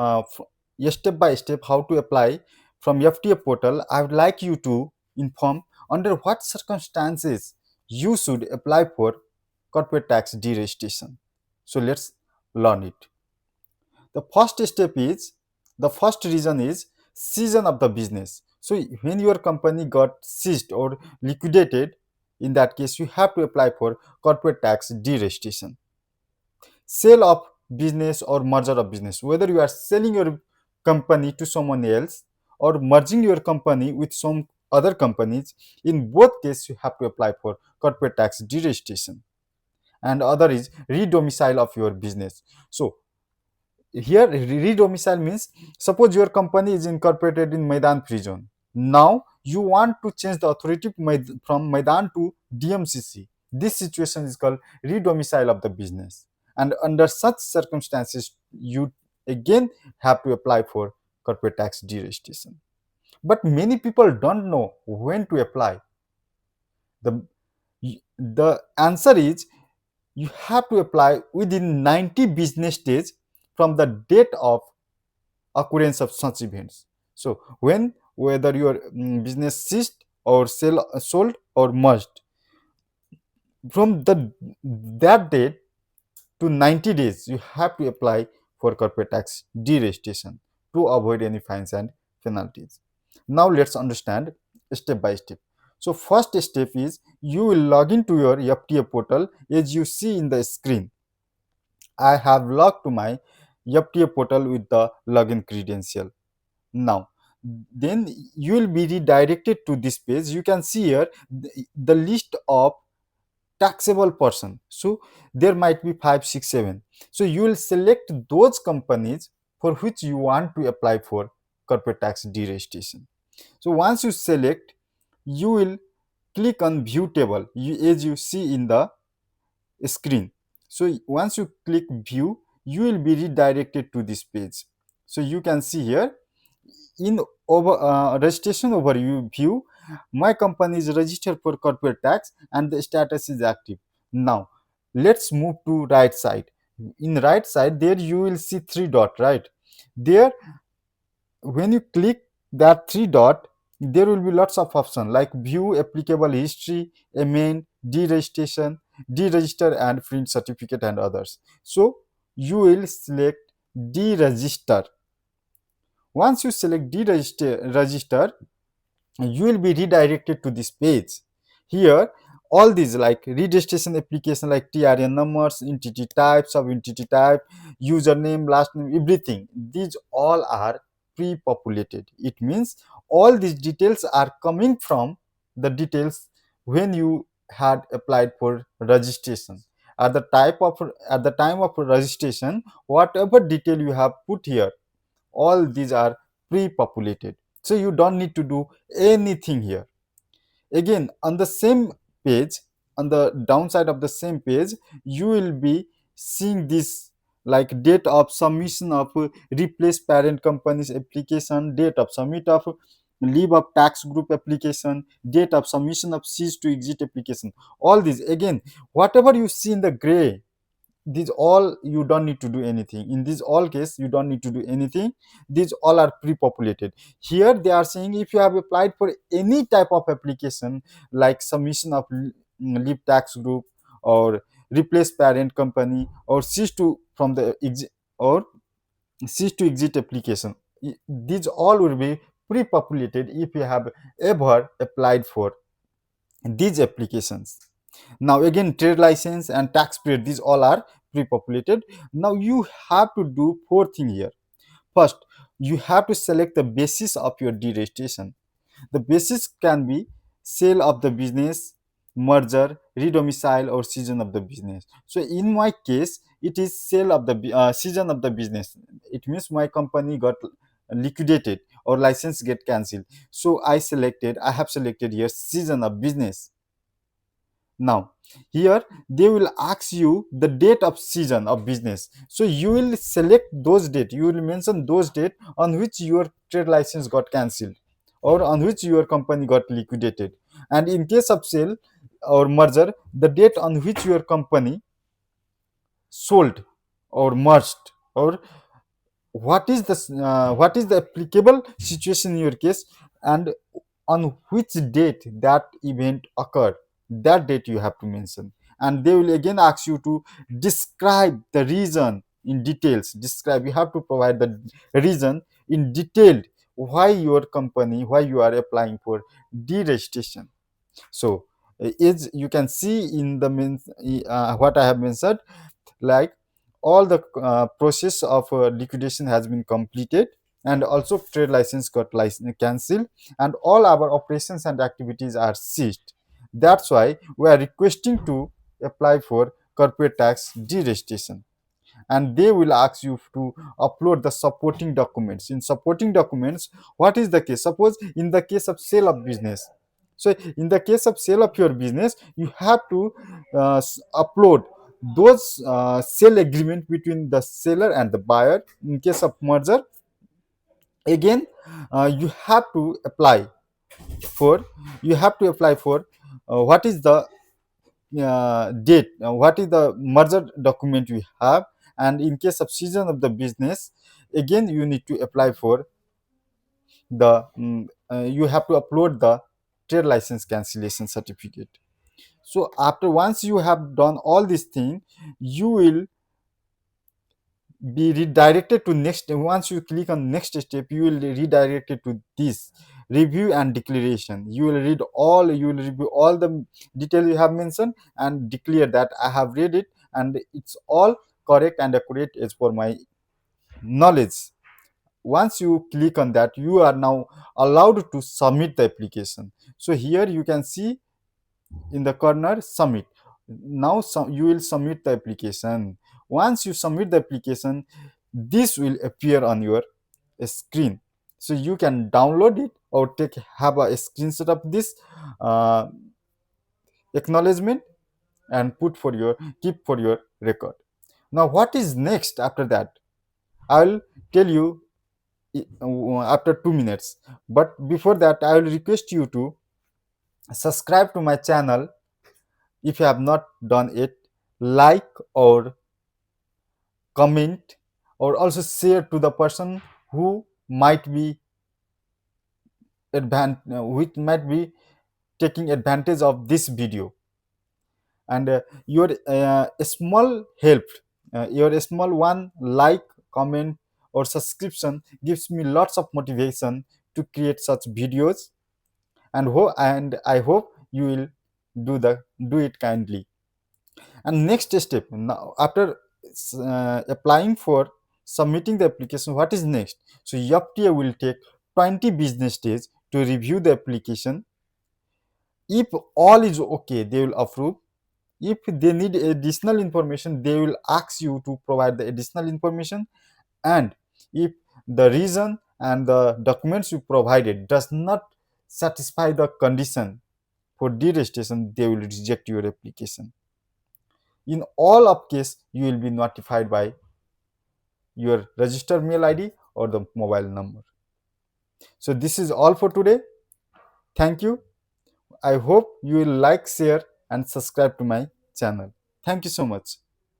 a step by step how to apply from FTA portal. I would like you to inform under what circumstances you should apply for corporate tax deregistration. So let's learn it. The first step is, the first reason is season of the business. So when your company got seized or liquidated, in that case you have to apply for corporate tax deregistration. Sale of business or merger of business, whether you are selling your company to someone else or merging your company with some other companies, in both cases you have to apply for corporate tax deregistration. And other is redomicile of your business. So here redomicile means, suppose your company is incorporated in Maidan Free Zone. Now you want to change the authority from Maidan to DMCC. This situation is called redomicile of the business, and under such circumstances you again have to apply for corporate tax deregistration. But many people don't know when to apply. The the answer is, you have to apply within 90 business days from the date of occurrence of such events. So when, whether your business ceased or sold or merged, from that date to 90 days you have to apply for corporate tax deregistration to avoid any fines and penalties. Now let's understand step by step. So first step is, you will log into your FTA portal. As you see in the screen, I have logged to my FTA portal with the login credential. Now then you will be redirected to this page. You can see here the list of taxable person. So there might be 5, 6, 7. So you will select those companies for which you want to apply for corporate tax deregistration. So once you select, you will click on view table, as you see in the screen. So once you click view, you will be redirected to this page. So you can see here in registration overview view, my company is registered for corporate tax and the status is active. Now let's move to right side. In right side, there you will see three dot, right there. When you click that three dot, there will be lots of options like view applicable history, amend, deregistration, deregister and print certificate and others. So you will select deregister. Once you select deregister, you will be redirected to this page. Here all these like registration application like TRN numbers, entity type, sub entity type, username, last name, everything, these all are pre-populated. It means all these details are coming from the details when you had applied for registration. At the time of registration, whatever detail you have put here, all these are pre-populated, so you don't need to do anything here. Again, on the same page, on the downside of the same page, you will be seeing this like date of submission of replace parent company's application, date of submit of leave of tax group application, date of submission of cease to exit application. All these, again, whatever you see in the gray, these all you don't need to do anything. In this all case you don't need to do anything. These all are pre-populated. Here they are saying, if you have applied for any type of application like submission of leave tax group or replace parent company or cease to from the exit or cease to exit application, these all will be pre-populated if you have ever applied for these applications. Now again, trade license and tax period, these all are pre-populated. Now you have to do four things here. First, you have to select the basis of your deregistration. The basis can be sale of the business, merger, redomicile or season of the business. So in my case it is sale of the season of the business. It means my company got liquidated or license get cancelled. So I have selected here season of business. Now here they will ask you the date of season of business, so you will select those date, you will mention those date on which your trade license got cancelled or on which your company got liquidated. And in case of sale or merger, the date on which your company sold or merged or what is the applicable situation in your case, and on which date that event occurred, that date you have to mention. And they will again ask you to describe the reason in details. Describe, you have to provide the reason in detail why your company, why you are applying for deregistration. So is you can see in the what I have mentioned, like all the process of liquidation has been completed, and also trade license got license cancelled, and all our operations and activities are ceased. That's why we are requesting to apply for corporate tax deregistration. And they will ask you to upload the supporting documents. In supporting documents, what is the case? Suppose in the case of sale of business, so in the case of sale of your business, you have to upload those sale agreement between the seller and the buyer. In case of merger, again, you have to apply for, what is the date, what is the merger document you have. And in case of season of the business, again you need to apply for the you have to upload the trade license cancellation certificate. So after, once you have done all these things, you will be redirected to next. Once you click on next step, you will be redirected to this review and declaration. You will read all, you will review all the detail you have mentioned and declare that I have read it and it's all correct and accurate as per my knowledge. Once you click on that, you are now allowed to submit the application. So here you can see in the corner, submit. Now you will submit the application. Once you submit the application, this will appear on your screen. So you can download it or have a screenshot of this uh, acknowledgement and keep for your record. Now what is next after that, I'll tell you after 2 minutes. But before that, I will request you to subscribe to my channel if you have not done it, like or comment, or also share to the person who might be which might be taking advantage of this video. And your small help, your small one like, comment or subscription gives me lots of motivation to create such videos. And I hope you will do it kindly. And next step, now after applying for submitting the application, what is next? So FTA will take 20 business days to review the application. If all is okay, they will approve. If they need additional information, they will ask you to provide the additional information. And if the reason and the documents you provided does not satisfy the condition for deregistration, they will reject your application. In all of case, you will be notified by your registered mail ID or the mobile number. So this is all for today. Thank you. I hope you will like, share and subscribe to my channel. Thank you so much.